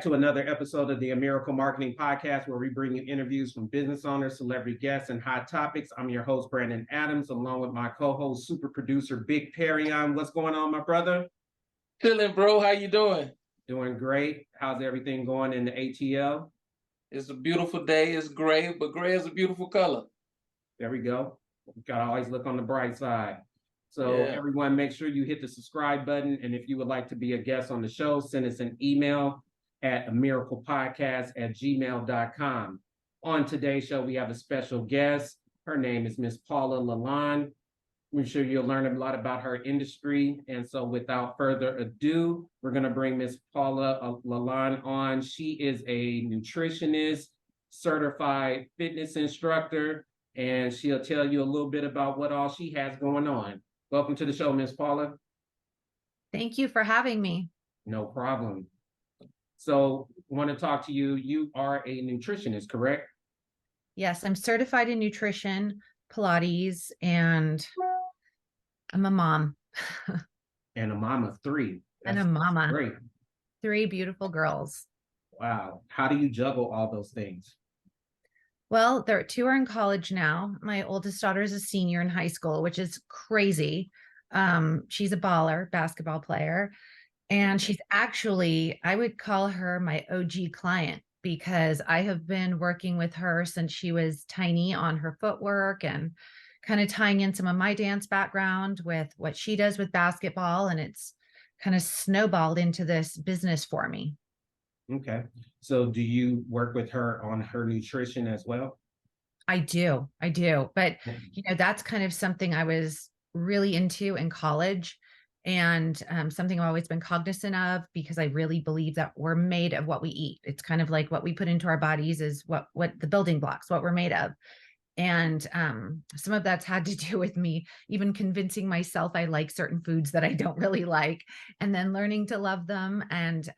to another episode of the Miracle Marketing Podcast, where we bring you interviews from business owners, celebrity guests, and hot topics. I'm your host, Brandon Adams, along with my co-host, super producer, Big Perryon. What's going on, my brother? Chilling, bro. How you doing? Doing great. How's everything going in the ATL? It's a beautiful day. It's gray, but gray is a beautiful color. There we go. We gotta always look on the bright side. So Yeah. everyone, make sure you hit the subscribe button. And if you would like to be a guest on the show, send us an email at amiraclepodcast@gmail.com. On today's show, we have a special guest. Her name is Miss Paula Lalanne. I'm sure you'll learn a lot about her industry. And so without further ado, we're going to bring Miss Paula Lalanne on. She is a nutritionist, certified fitness instructor, and she'll tell you a little bit about what all she has going on. Welcome to the show, Miss Paula. Thank you for having me. No problem. So I want to talk to you. You are a nutritionist, correct? Yes, I'm certified in nutrition, Pilates, and I'm a mom. And a mom of three. And a mama. Great. 3 beautiful girls. Wow. How do you juggle all those things? Well, 2 are in college now. My oldest daughter is a senior in high school, which is crazy. She's a baller, basketball player. And she's actually, I would call her my OG client, because I have been working with her since she was tiny on her footwork and kind of tying in some of my dance background with what she does with basketball. And it's kind of snowballed into this business for me. Okay. So do you work with her on her nutrition as well? I do. But, that's kind of something I was really into in college, and something I've always been cognizant of, because I really believe that we're made of what we eat. It's kind of like what we put into our bodies is what the building blocks, what we're made of. And some of that's had to do with me even convincing myself I like certain foods that I don't really like, and then learning to love them, and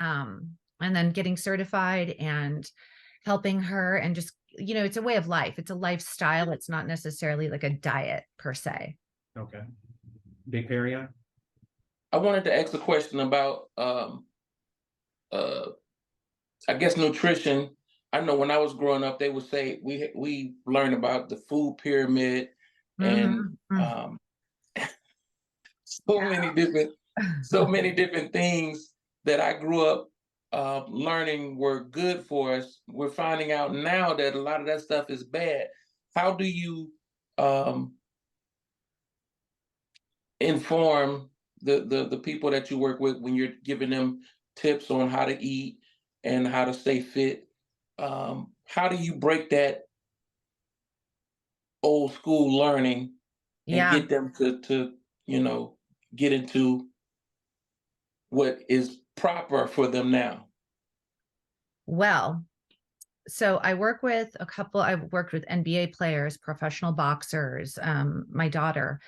then getting certified and helping her. And just, it's a way of life. It's a lifestyle. It's not necessarily like a diet per se. Okay. Big Perryon? I wanted to ask a question about, I guess, nutrition. I know when I was growing up, they would say we learned about the food pyramid and so many different things that I grew up learning were good for us. We're finding out now that a lot of that stuff is bad. How do you inform the people that you work with when you're giving them tips on how to eat and how to stay fit? How do you break that old school learning and get them to get into what is proper for them now? Well, so I work with I've worked with NBA players, professional boxers, my daughter.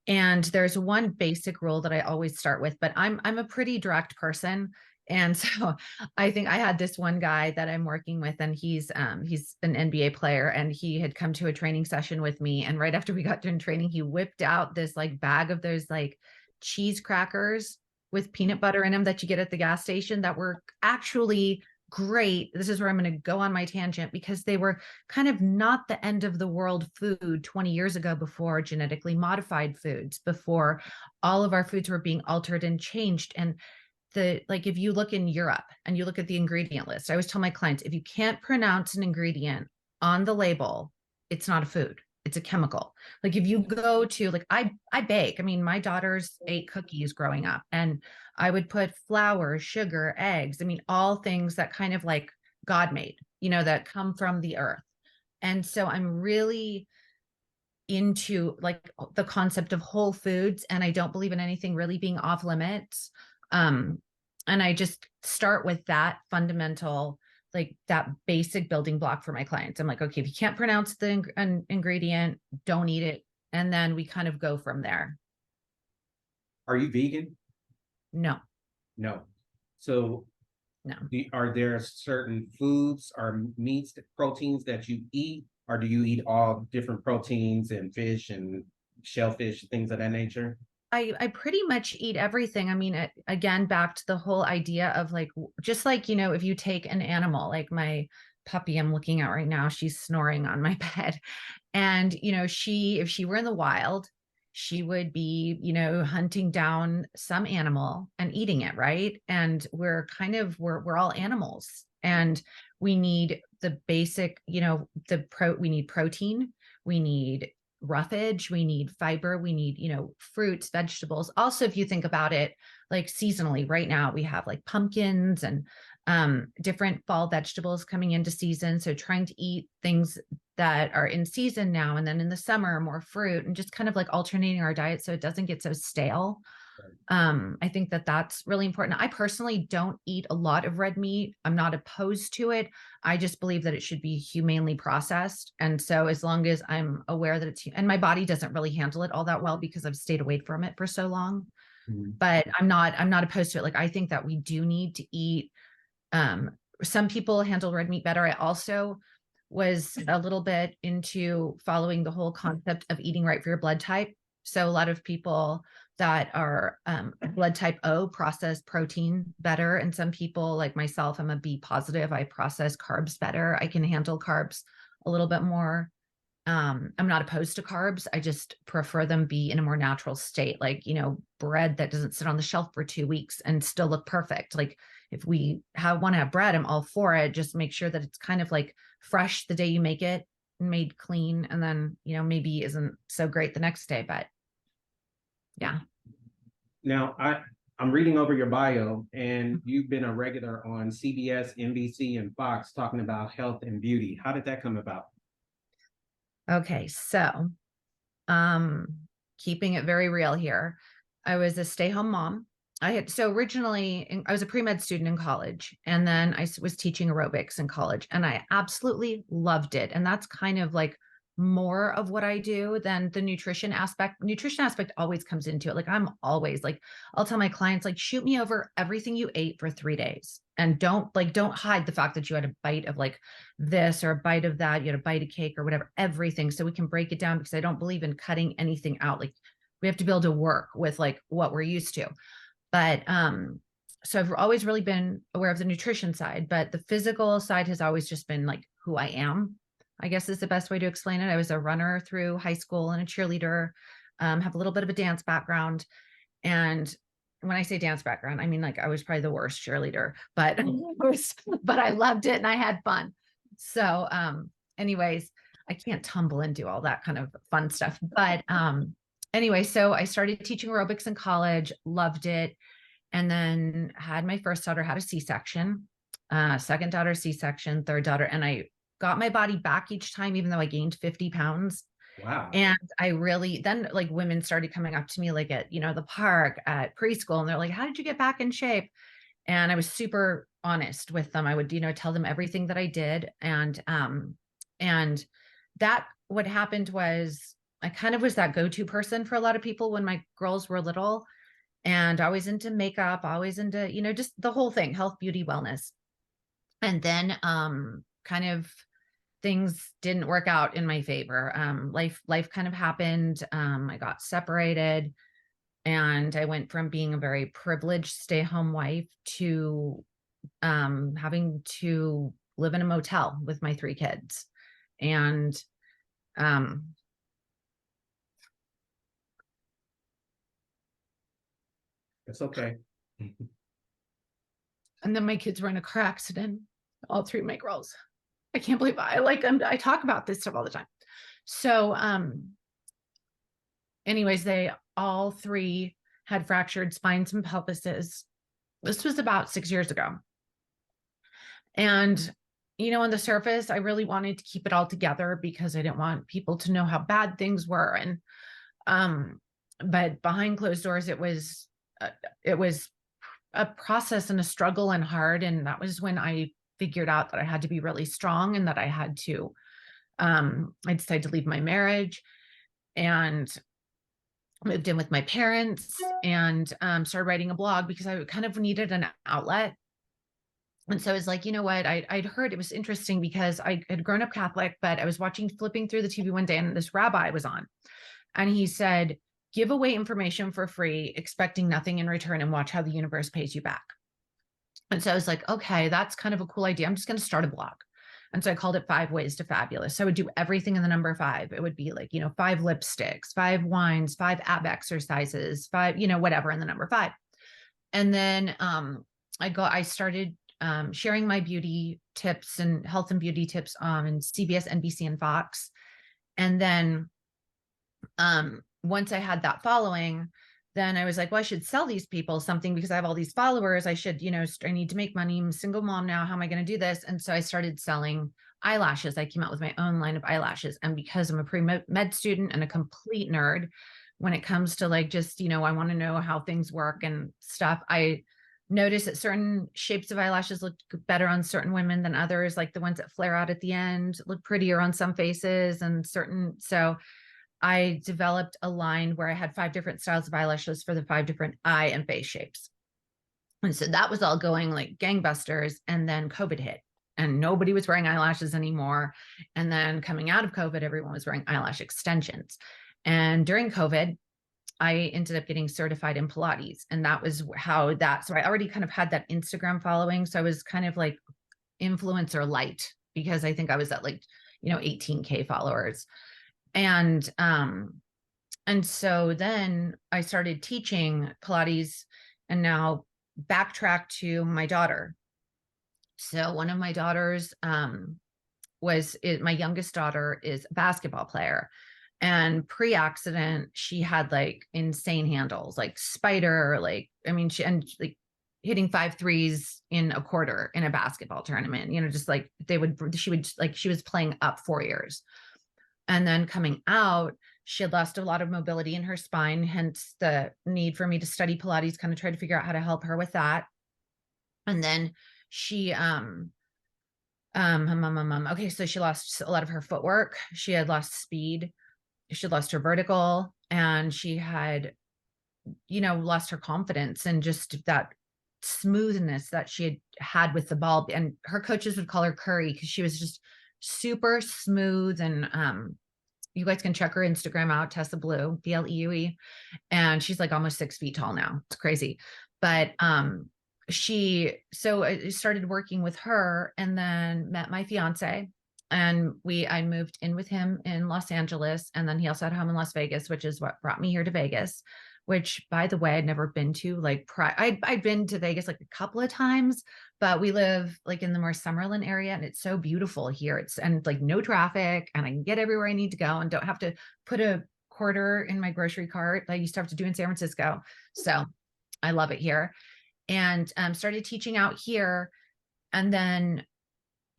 And there's one basic rule that I always start with, but I'm a pretty direct person. And so I think I had this one guy that I'm working with, and he's an NBA player, and he had come to a training session with me. And right after we got done training, he whipped out this like bag of those like cheese crackers with peanut butter in them that you get at the gas station that were actually great. This is where I'm going to go on my tangent, because they were kind of not the end of the world food 20 years ago, before genetically modified foods, before all of our foods were being altered and changed. And if you look in Europe and you look at the ingredient list, I always tell my clients, if you can't pronounce an ingredient on the label, it's not a food. It's a chemical. Like if you go to I bake. I mean, my daughters ate cookies growing up, and I would put flour, sugar, eggs. I mean, all things that kind of like God made, that come from the earth. And so I'm really into like the concept of whole foods, and I don't believe in anything really being off limits. And I just start with that fundamental, like that basic building block for my clients. I'm like, okay, if you can't pronounce the ingredient, don't eat it. And then we kind of go from there. Are you vegan? No. So no. Are there certain foods or meats, proteins that you eat, or do you eat all different proteins and fish and shellfish, things of that nature? I pretty much eat everything. I mean, again, back to the whole idea of like, just like, if you take an animal, like my puppy I'm looking at right now, she's snoring on my bed. And, if she were in the wild, she would be, hunting down some animal and eating it, right? And we're all animals, and we need the basic, we need protein, we need roughage, we need fiber, we need, fruits, vegetables. Also, if you think about it, like seasonally, right now we have like pumpkins and different fall vegetables coming into season. So trying to eat things that are in season now, and then in the summer, more fruit, and just kind of like alternating our diet so it doesn't get so stale. I think that that's really important. I personally don't eat a lot of red meat. I'm not opposed to it. I just believe that it should be humanely processed. And so as long as I'm aware that and my body doesn't really handle it all that well because I've stayed away from it for so long. But I'm not opposed to it. Like, I think that we do need to eat. Some people handle red meat better. I also was a little bit into following the whole concept of eating right for your blood type. So a lot of people that are blood type O process protein better. And some people like myself, I'm a B positive. I process carbs better. I can handle carbs a little bit more. I'm not opposed to carbs. I just prefer them be in a more natural state, like, bread that doesn't sit on the shelf for 2 weeks and still look perfect. Like, if we want to have bread, I'm all for it. Just make sure that it's kind of like fresh the day you make it, made clean, and then, maybe isn't so great the next day, but yeah. Now, I'm reading over your bio, and you've been a regular on CBS, NBC, and Fox talking about health and beauty. How did that come about? Okay, so keeping it very real here. I was a stay-home mom. Originally I was a pre-med student in college, and then I was teaching aerobics in college, and I absolutely loved it. And that's kind of like more of what I do than the nutrition aspect. Nutrition aspect always comes into it. Like, I'm always like, I'll tell my clients, like, shoot me over everything you ate for 3 days. And don't hide the fact that you had a bite of like this or a bite of that, you had a bite of cake or whatever, everything. So we can break it down, because I don't believe in cutting anything out. Like, we have to be able to work with like what we're used to. But so I've always really been aware of the nutrition side, but the physical side has always just been like who I am, I guess is the best way to explain it. I was a runner through high school and a cheerleader, have a little bit of a dance background. And when I say dance background, I mean, like, I was probably the worst cheerleader, but I loved it and I had fun. So anyways, I can't tumble and do all that kind of fun stuff. But anyway, so I started teaching aerobics in college, loved it. And then had my first daughter, had a C-section, second daughter, C-section, third daughter. And I got my body back each time, even though I gained 50 pounds. Wow. And I really, then like women started coming up to me, like at, the park, at preschool, and they're like, how did you get back in shape? And I was super honest with them. I would, tell them everything that I did. And that, what happened was, I kind of was that go-to person for a lot of people when my girls were little, and always into makeup, always into, just the whole thing, health, beauty, wellness. And then kind of things didn't work out in my favor. Life kind of happened. I got separated, and I went from being a very privileged stay-home wife to having to live in a motel with my 3 kids. And it's okay. And then my kids were in a car accident, all 3 of my girls. I can't believe I talk about this stuff all the time. So anyways, they all 3 had fractured spines and pelvises. This was about 6 years ago. And, on the surface, I really wanted to keep it all together because I didn't want people to know how bad things were. And but behind closed doors, it was a process and a struggle and hard. And that was when I figured out that I had to be really strong, and that I had to, I decided to leave my marriage and moved in with my parents, and started writing a blog because I kind of needed an outlet. And so I was like, you know what, I'd heard, it was interesting because I had grown up Catholic, but I was flipping through the TV one day, and this rabbi was on, and he said, give away information for free, expecting nothing in return, and watch how the universe pays you back. And so I was like, okay, that's kind of a cool idea. I'm just going to start a blog. And so I called it 5 Ways to Fabulous. So I would do everything in the number 5. It would be like, 5 lipsticks, 5 wines, 5 ab exercises, 5, whatever in the number 5. And then I started sharing my beauty tips and health and beauty tips on CBS, NBC, and Fox. And then once I had that following, then I was like, well, I should sell these people something because I have all these followers. I should, I need to make money. I'm a single mom now. How am I going to do this? And so I started selling eyelashes. I came out with my own line of eyelashes. And because I'm a pre-med student and a complete nerd, when it comes to like, just, I want to know how things work and stuff, I noticed that certain shapes of eyelashes look better on certain women than others. Like the ones that flare out at the end look prettier on some faces and so I developed a line where I had 5 different styles of eyelashes for the 5 different eye and face shapes. And so that was all going like gangbusters. And then COVID hit and nobody was wearing eyelashes anymore. And then coming out of COVID, everyone was wearing eyelash extensions. And during COVID, I ended up getting certified in Pilates. And that was so I already kind of had that Instagram following. So I was kind of like influencer light because I think I was at like, 18K followers. And so then I started teaching Pilates and now backtrack to my daughter. So one of my daughters my youngest daughter is a basketball player, and pre-accident, she had like insane handles, like spider, she hitting 5 threes in a quarter in a basketball tournament, just like she was playing up 4 years. And then coming out, she had lost a lot of mobility in her spine, hence the need for me to study Pilates, kind of try to figure out how to help her with that. And then she, okay, so she lost a lot of her footwork. She had lost speed. She had lost her vertical, and she had, lost her confidence and just that smoothness that she had with the ball. And her coaches would call her Curry because she was just super smooth. And you guys can check her Instagram out, Tessa Blue, Bleue, and she's like almost 6 feet tall now. It's crazy. But so I started working with her and then met my fiance, and I moved in with him in Los Angeles, and then he also had a home in Las Vegas, which is what brought me here to Vegas, which, by the way, I'd never been to. Like I'd been to Vegas like a couple of times, but we live like in the more Summerlin area, and it's so beautiful here. And like no traffic, and I can get everywhere I need to go and don't have to put a quarter in my grocery cart like I used to have to do in San Francisco. So I love it here. And started teaching out here. And then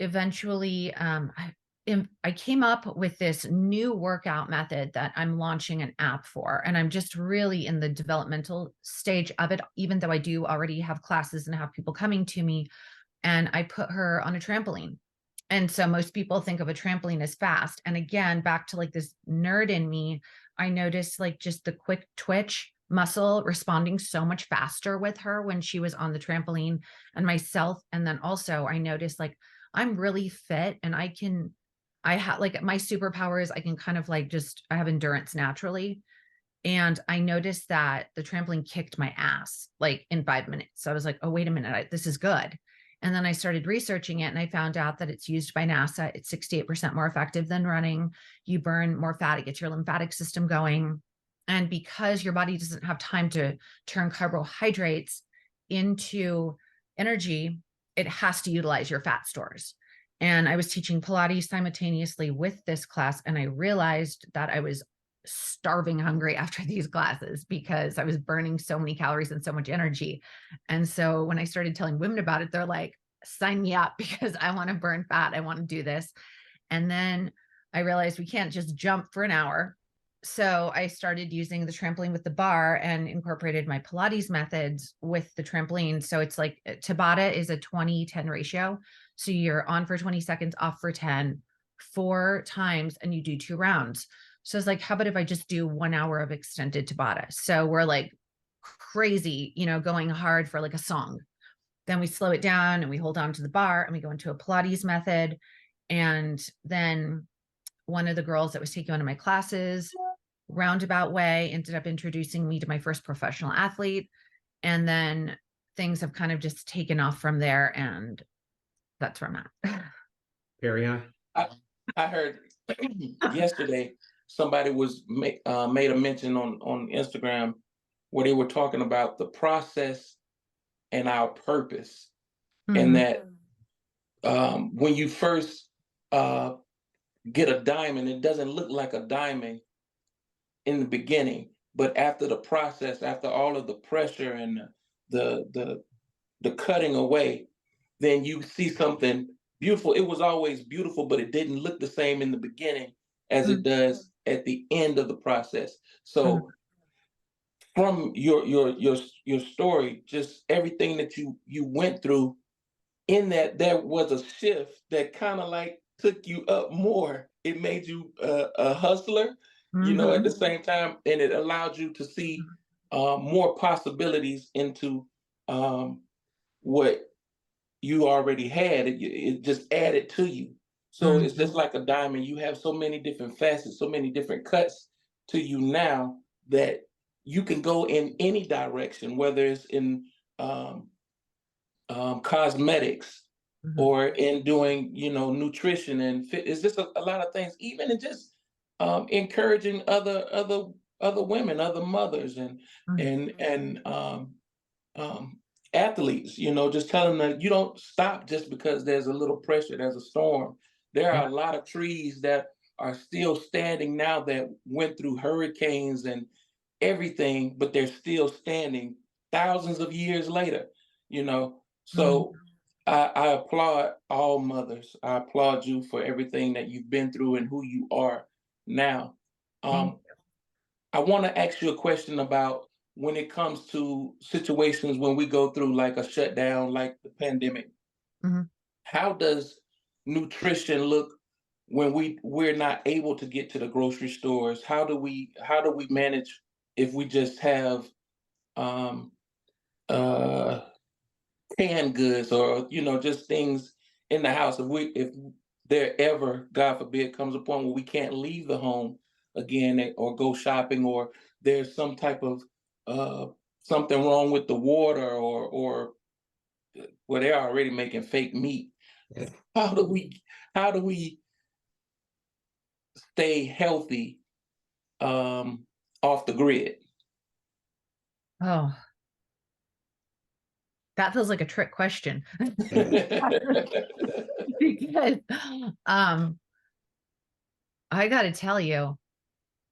eventually I came up with this new workout method that I'm launching an app for. And I'm just really in the developmental stage of it, even though I do already have classes and have people coming to me. And I put her on a trampoline. And so most people think of a trampoline as fast. And again, back to like this nerd in me, I noticed like just the quick twitch muscle responding so much faster with her when she was on the trampoline, and myself. And then also I noticed like I'm really fit, and I have like my superpowers. I can kind of like I have endurance naturally. And I noticed that the trampoline kicked my ass like in 5 minutes. So I was like, oh, wait a minute, this is good. And then I started researching it, and I found out that it's used by NASA. It's 68% more effective than running. You burn more fat. It gets your lymphatic system going. And because your body doesn't have time to turn carbohydrates into energy, it has to utilize your fat stores. And I was teaching Pilates simultaneously with this class, and I realized that I was starving hungry after these classes because I was burning so many calories and so much energy. And so when I started telling women about it, they're like, sign me up because I want to burn fat. I want to do this. And then I realized we can't just jump for an hour. So I started using the trampoline with the bar and incorporated my Pilates methods with the trampoline. So it's like Tabata is a 20-10 ratio. So you're on for 20 seconds, off for 10, 4 times, and you do 2 rounds. So it's like, how about if I just do 1 hour of extended Tabata? So we're like crazy, going hard for like a song. Then we slow it down and we hold on to the bar and we go into a Pilates method. And then one of the girls that was taking one of my classes roundabout way ended up introducing me to my first professional athlete. And then things have kind of just taken off from there. And that's where I'm at. Carry on. I heard yesterday somebody was made a mention on Instagram where they were talking about the process and our purpose, and Mhm. that when you first get a diamond, it doesn't look like a diamond in the beginning, but after the process, after all of the pressure and the cutting away, then you see something beautiful. It was always beautiful, but it didn't look the same in the beginning as it Mhm. does at the end of the process. Mhm. So from your story, just everything that you went through, in that there was a shift that kind of like took you up more. It made you a hustler, you know, at the Mhm. same time, and it allowed you to see more possibilities into what you already had. It just added to you. So it's just Mhm. like a diamond. You have so many different facets, so many different cuts to you now that you can go in any direction, whether it's in um, cosmetics Mhm. or in doing, you know, nutrition and fit. It's just a lot of things, even in just encouraging other women, other mothers, Mhm. and um, athletes, you know, just tell them that you don't stop just because there's a little pressure, there's a storm. There Yeah. are a lot of trees that are still standing now that went through hurricanes and everything, but they're still standing thousands of years later, you know. Mhm. So I applaud all mothers. I applaud you for everything that you've been through and who you are now. Thank Um, I want to ask you a question about when it comes to situations when we go through like a shutdown, like the pandemic. you. Mhm. How does nutrition look when we're not able to get to the grocery stores? How do we manage if we just have um, uh, canned goods, or you know, just things in the house? If there ever, God forbid, comes a point where we can't leave the home again, or go shopping, or there's some type of uh, something wrong with the water, or well, they're already making fake meat. How do we how do we stay healthy um, off the grid? Oh, that feels like a trick question. Because um I got to tell you,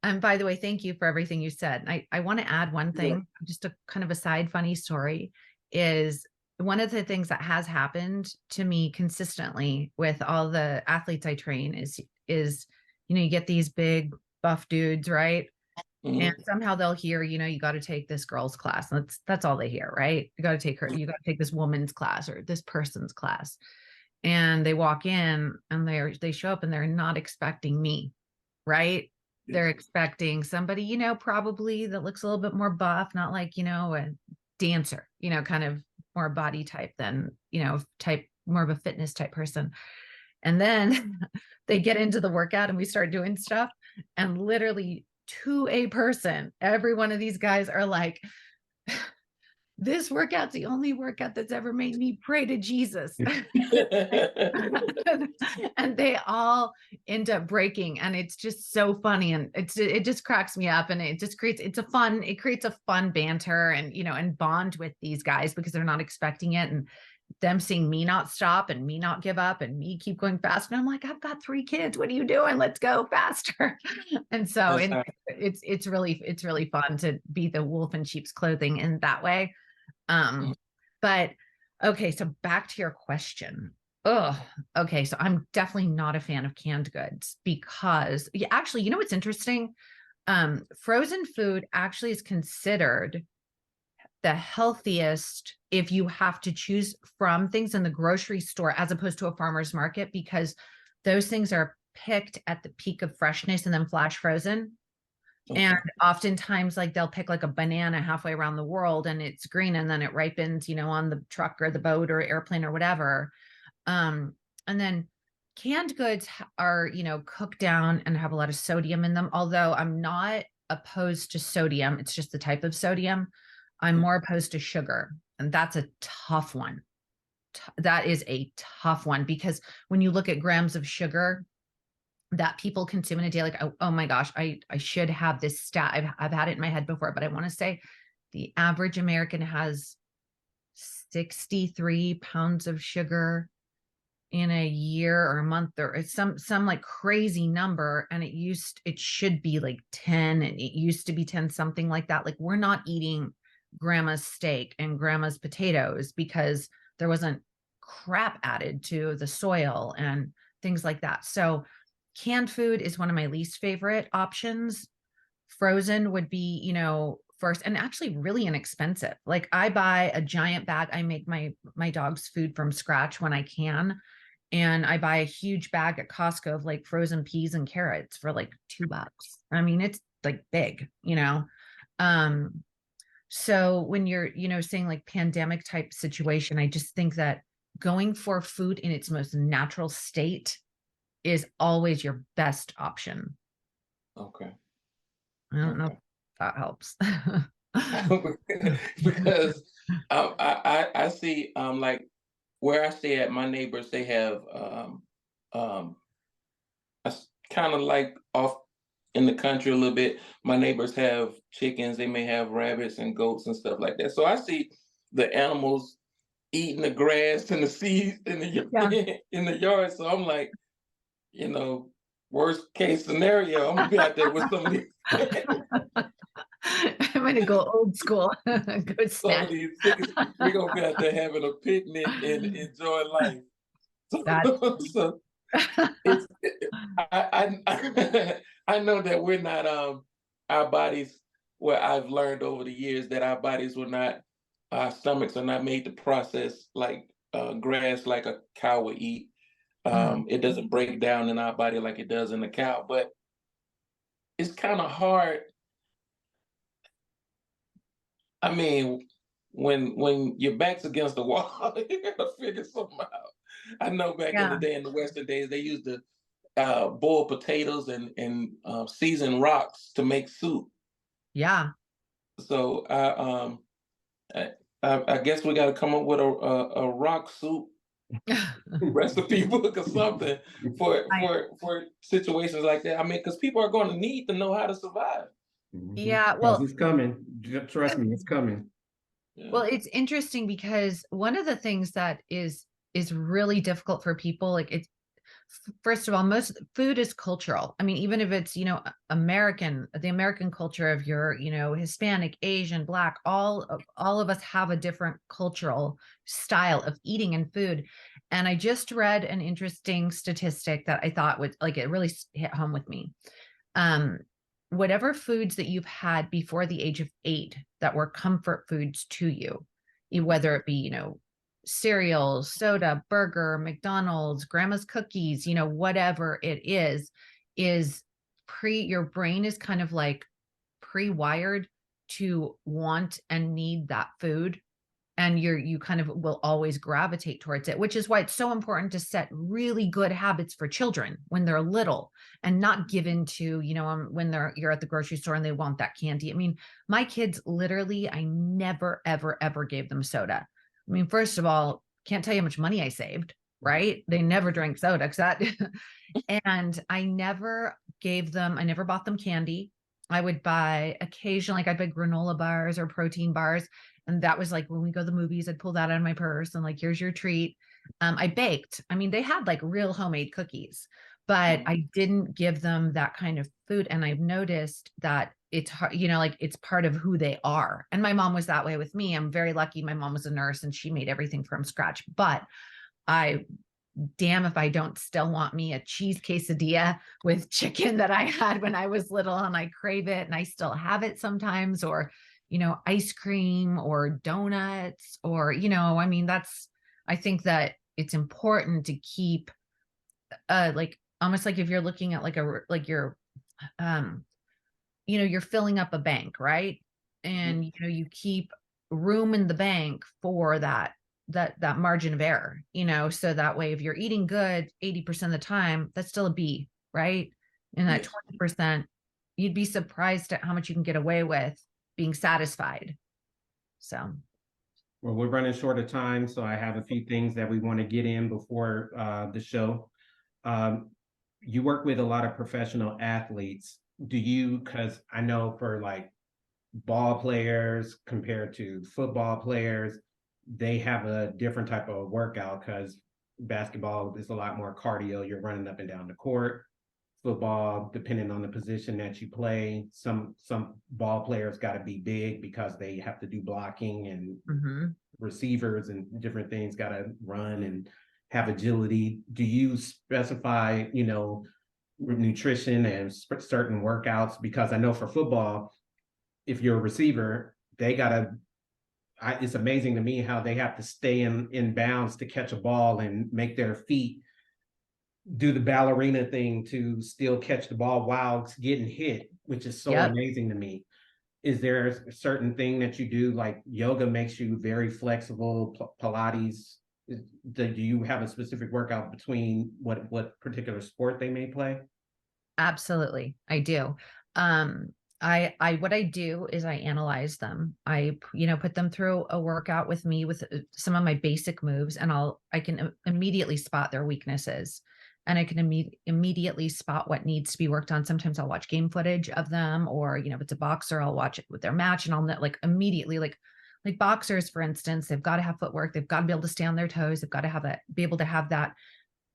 and by the way, thank you for everything you said. I want to add one Yeah. thing, just a kind of a side funny story is one of the things that has happened to me consistently with all the athletes I train is you get these big buff dudes, right? And Mhm. somehow they'll hear, you got to take this girl's class. That's all they hear, right? You got to take this woman's class or this person's class. And they walk in and they show up and they're not expecting me, right? They're expecting somebody, probably that looks a little bit more buff, not like, a dancer, kind of more body type than, type more of a fitness type person. And then they get into the workout and we start doing stuff. And literally to a person, every one of these guys are like, this workout's the only workout that's ever made me pray to Jesus. And they all end up breaking. And it's just so funny. And it just cracks me up. And it creates a fun banter and bond with these guys because they're not expecting it. And them seeing me not stop and me not give up and me keep going fast. And I'm like, I've got 3 kids. What are you doing? Let's go faster. And so That's how- it's really fun to be the wolf in sheep's clothing in that way. But okay, so back to your question. Oh, okay. So I'm definitely not a fan of canned goods because actually, what's interesting? Frozen food actually is considered the healthiest if you have to choose from things in the grocery store as opposed to a farmer's market, because those things are picked at the peak of freshness and then flash frozen. And okay. oftentimes, like they'll pick like a banana halfway around the world and it's green and then it ripens, on the truck or the boat or airplane or whatever. And then canned goods are, cooked down and have a lot of sodium in them. Although I'm not opposed to sodium. It's just the type of sodium. I'm more opposed to sugar. And that's a tough one. That is a tough one, because when you look at grams of sugar that people consume in a day, like, oh my gosh, I should have this stat. I've had it in my head before, but I want to say the average American has 63 pounds of sugar in a year or a month, or it's some like crazy number. And it should be like 10, and it used to be 10, something like that. Like, we're not eating grandma's steak and grandma's potatoes because there wasn't crap added to the soil and things like that. So canned food is one of my least favorite options. Frozen would be, first, and actually really inexpensive. Like, I buy a giant bag. I make my dog's food from scratch when I can. And I buy a huge bag at Costco of like frozen peas and carrots for like $2. I mean, it's like big. So when you're, saying like pandemic type situation, I just think that going for food in its most natural state is always your best option. Okay. I don't know if that helps. Because I see like where I stay at, my neighbors, they have kind of like off in the country a little bit. My neighbors have chickens, they may have rabbits and goats and stuff like that. So I see the animals eating the grass and the seeds in the in the yard. So I'm like, worst case scenario, I'm gonna be out there with some of these I'm gonna go old school. Go some of these chickens. We're gonna be out there having a picnic and enjoy life. So it's I know that we're not our bodies, where I've learned over the years that our bodies were not, our stomachs are not made to process like grass like a cow would eat. It doesn't break down in our body like it does in the cow, but it's kind of hard. I mean, when your back's against the wall, you gotta figure something out. I know back in the day, in the Western days, they used to boil potatoes and season rocks to make soup. Yeah. So I guess we got to come up with a rock soup recipe book or something for situations like that. I mean, because people are going to need to know how to survive. Yeah, well, it's coming. Trust me, it's coming. Yeah. Well, it's interesting because one of the things that is really difficult for people, like, it's, first of all, most food is cultural. I mean, even if it's, the American culture of your, Hispanic, Asian, Black, all of us have a different cultural style of eating and food. And I just read an interesting statistic that I thought would, like, it really hit home with me. Whatever foods that you've had before the age of 8 that were comfort foods to you, whether it be, cereal, soda, burger, McDonald's, grandma's cookies, whatever it is your brain is kind of like pre-wired to want and need that food. And you kind of will always gravitate towards it, which is why it's so important to set really good habits for children when they're little, and not given to, when you're at the grocery store and they want that candy. I mean, my kids, literally, I never, ever, ever gave them soda. I mean, first of all, can't tell you how much money I saved, right? They never drank soda, and I never bought them candy. I would buy occasionally, like, I'd buy granola bars or protein bars. And that was like, when we go to the movies, I'd pull that out of my purse and like, here's your treat. I baked. I mean, they had like real homemade cookies, but I didn't give them that kind of food. And I've noticed that it's hard, like, it's part of who they are. And my mom was that way with me. I'm very lucky. My mom was a nurse and she made everything from scratch, but damn if I don't still want me a cheese quesadilla with chicken that I had when I was little, and I crave it, and I still have it sometimes, or, ice cream or donuts, or, I mean, I think that it's important to keep, like, almost like if you're looking at like you're filling up a bank, right? And, you keep room in the bank for that margin of error, so that way, if you're eating good 80% of the time, that's still a B, right? And that 20%, you'd be surprised at how much you can get away with being satisfied. So. Well, we're running short of time, so I have a few things that we want to get in before the show. You work with a lot of professional athletes. Do you, because I know for like ball players compared to football players, they have a different type of workout because basketball is a lot more cardio. You're running up and down the court. Football, depending on the position that you play, some ball players got to be big because they have to do blocking, and receivers and different things got to run and have agility. Do you specify, nutrition and certain workouts? Because I know for football, if you're a receiver, they gotta. It's amazing to me how they have to stay in bounds to catch a ball and make their feet do the ballerina thing to still catch the ball while getting hit, which is so amazing to me. Is there a certain thing that you do, like yoga makes you very flexible, Pilates? Do you have a specific workout between what particular sport they may play? Absolutely, I do. What I do is I analyze them. I, put them through a workout with me with some of my basic moves, and I can immediately spot their weaknesses, and I can immediately spot what needs to be worked on. Sometimes I'll watch game footage of them, or, if it's a boxer, I'll watch it with their match, and I'll know, like, immediately, like boxers, for instance, they've got to have footwork. They've got to be able to stay on their toes. They've got to be able to have that,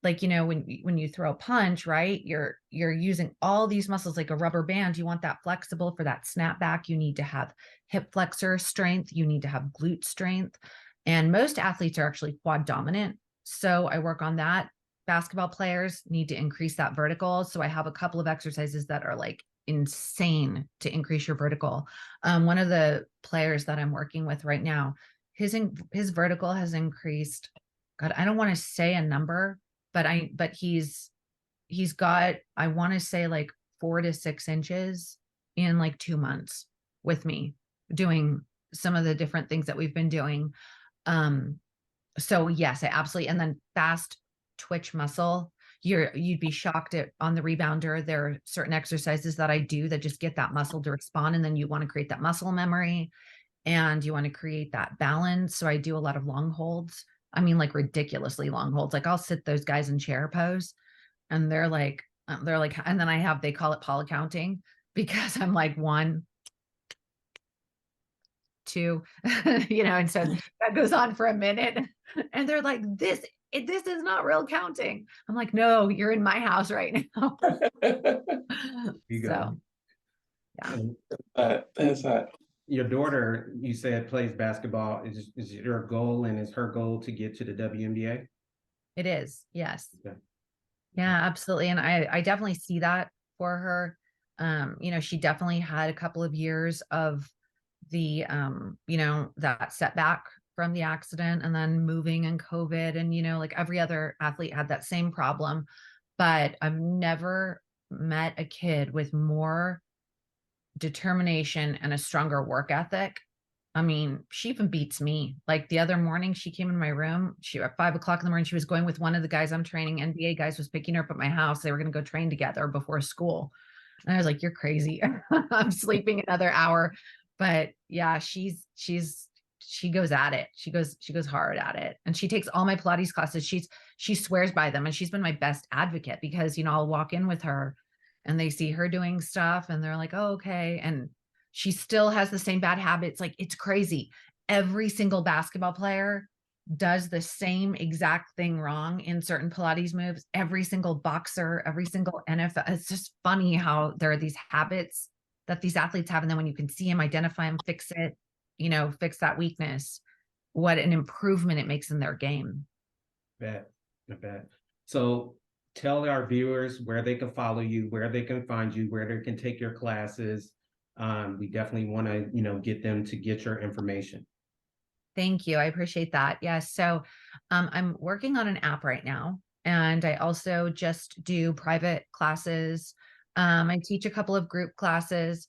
like, when you throw a punch, right, you're using all these muscles like a rubber band. You want that flexible for that snap back. You need to have hip flexor strength. You need to have glute strength. And most athletes are actually quad dominant. So I work on that. Basketball players need to increase that vertical. So I have a couple of exercises that are like insane to increase your vertical. One of the players that I'm working with right now, his vertical has increased. God, I don't want to say a number, but he's got, I want to say, like 4 to 6 inches in like 2 months with me doing some of the different things that we've been doing. So yes, I absolutely. And then fast twitch muscle, you'd be shocked on the rebounder. There are certain exercises that I do that just get that muscle to respond. And then you want to create that muscle memory, and you want to create that balance. So I do a lot of long holds. I mean, like ridiculously long holds. Like I'll sit those guys in chair pose, and they're like, and then they call it Paula counting, because I'm like 1, 2, and so that goes on for a minute, and they're like, this is not real counting. I'm like, no, you're in my house right now. You So, yeah. That's hot. Your daughter, you said, plays basketball. Is your goal, and is her goal to get to the WNBA? it is, yes. Okay. Yeah, absolutely. And I definitely see that for her. She definitely had a couple of years of the, that setback from the accident, and then moving and COVID, and, like every other athlete had that same problem. But I've never met a kid with more determination and a stronger work ethic. I mean, she even beats me. Like the other morning, she came in my room. At 5 o'clock in the morning, she was going with one of the guys I'm training. NBA guys was picking her up at my house. They were going to go train together before school. And I was like, "You're crazy." I'm sleeping another hour. But yeah, she goes at it. She goes hard at it. And she takes all my Pilates classes. She swears by them. And she's been my best advocate, because, I'll walk in with her and they see her doing stuff and they're like, "Oh, okay." And she still has the same bad habits. Like, it's crazy. Every single basketball player does the same exact thing wrong in certain Pilates moves. Every single boxer, every single NFL. It's just funny how there are these habits that these athletes have. And then when you can see them, identify them, fix it, fix that weakness, what an improvement it makes in their game. I bet. So tell our viewers where they can follow you, where they can find you, where they can take your classes. We definitely want to, get them to get your information. Thank you. I appreciate that. Yes. So I'm working on an app right now, and I also just do private classes. I teach a couple of group classes,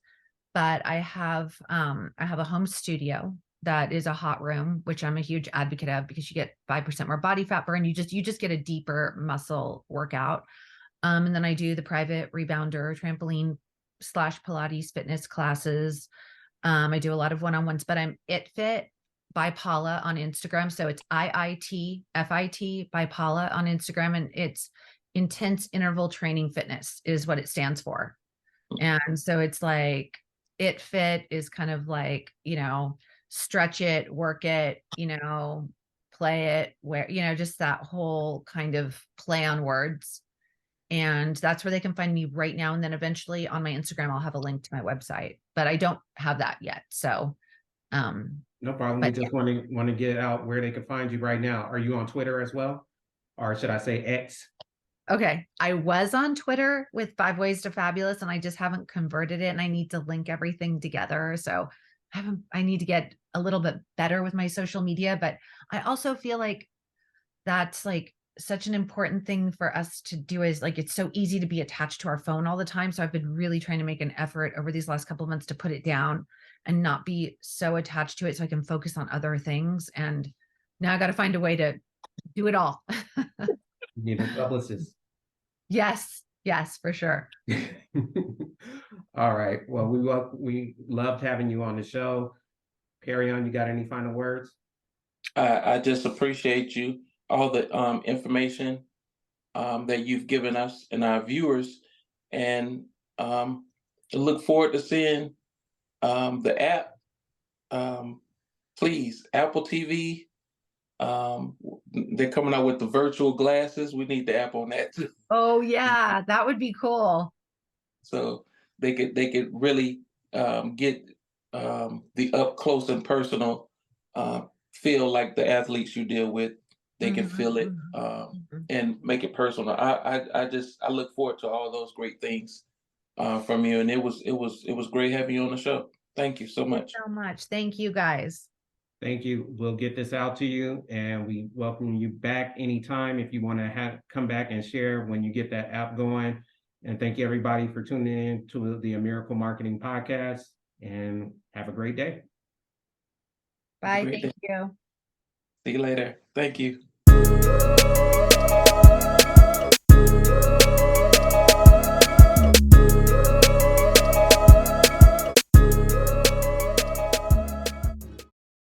but I have a home studio that is a hot room, which I'm a huge advocate of, because you get 5% more body fat burn. You just get a deeper muscle workout. And then I do the private rebounder trampoline Pilates fitness classes. I do a lot of one-on-ones, but I'm ItFit by Paula on Instagram. So it's IITFIT by Paula on Instagram. And it's intense interval training fitness is what it stands for. And so it's like ItFit is kind of like, stretch it, work it, play it, where, just that whole kind of play on words. And that's where they can find me right now. And then eventually on my Instagram, I'll have a link to my website, but I don't have that yet. So, no problem. We just want to get out where they can find you right now. Are you on Twitter as well? Or should I say X? Okay. I was on Twitter with 5 Ways to Fabulous, and I just haven't converted it, and I need to link everything together. So I need to get a little bit better with my social media, but I also feel like that's like such an important thing for us to do, is like, it's so easy to be attached to our phone all the time. So I've been really trying to make an effort over these last couple of months to put it down and not be so attached to it, so I can focus on other things. And now I got to find a way to do it all. You need a publicist. Yes, for sure. All right. Well, we loved having you on the show. Perion, you got any final words? I just appreciate you, all the information that you've given us and our viewers, and look forward to seeing the app. Please, Apple TV. They're coming out with the virtual glasses. We need the app on that too. Oh yeah, that would be cool. So they could really get the up close and personal feel like the athletes you deal with. They can feel it and make it personal. I look forward to all those great things from you, and it was great having you on the show. Thank you so much. So much. Thank you guys. Thank you. We'll get this out to you, and we welcome you back anytime if you want to come back and share when you get that app going. And thank you everybody for tuning in to the A Miracle Marketing Podcast, and have a great day. Bye. Thank you. See you later. Thank you.